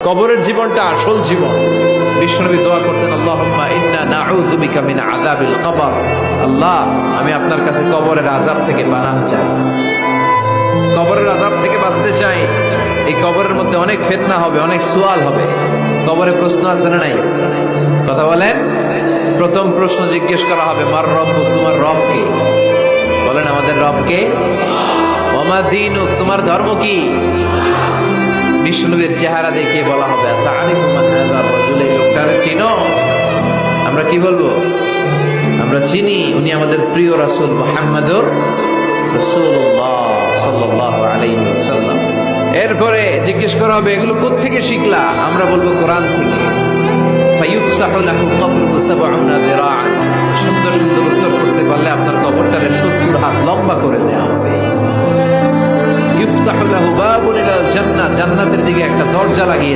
কবরের জীবনটা আসল জীবন। বিশ্বনবী দোয়া করতেন, আল্লাহুম্মা ইন্না নাউযু বিকা মিন আযাবিল কবর। আল্লাহ, আমি আপনার কাছে কবরের আযাব থেকে পানাহ চাই, কবরের আযাব থেকে বাঁচতে চাই। এই কবরের মধ্যে অনেক ফিতনা হবে, অনেক সুয়াল হবে। কবরে প্রশ্ন আছে না নাই? কথা বলেন। প্রথম প্রশ্ন জিজ্ঞেস করা হবে, মার রব্বুক, তোমার রব কে? বলেন, আমাদের রব কে? ওয়া মা দীনুক, তোমার ধর্ম কি? বিশ্বনবীর চেহারা দেখিয়ে বলা হবে, তাআরিফু মান হাযা রাজুল, এই লোকটারে চিনো? আমরা কি বলবো? আমরা চিনি, উনি আমাদের প্রিয় রাসূল মুহাম্মদুর রাসূলুল্লাহ সাল্লাল্লাহু আলাইহি ওয়াসাল্লাম। এরপরে জিজ্ঞেস করা হবে, এগুলো কোত্থেকে শিখলা? আমরা বলবো কোরআন থেকে। ফায়ুফসাহু লাহু কবরুহু ৭০ যিরাআন, সুন্দর সুন্দর উত্তর করতে পারলে আপনার কবরটারে ৭০ হাত লম্বা করে দেওয়া হবে। ইফতাহু লাহু বাবুন ইলাল জান্নাহ, জান্নাতের দিকে একটা দরজা লাগিয়ে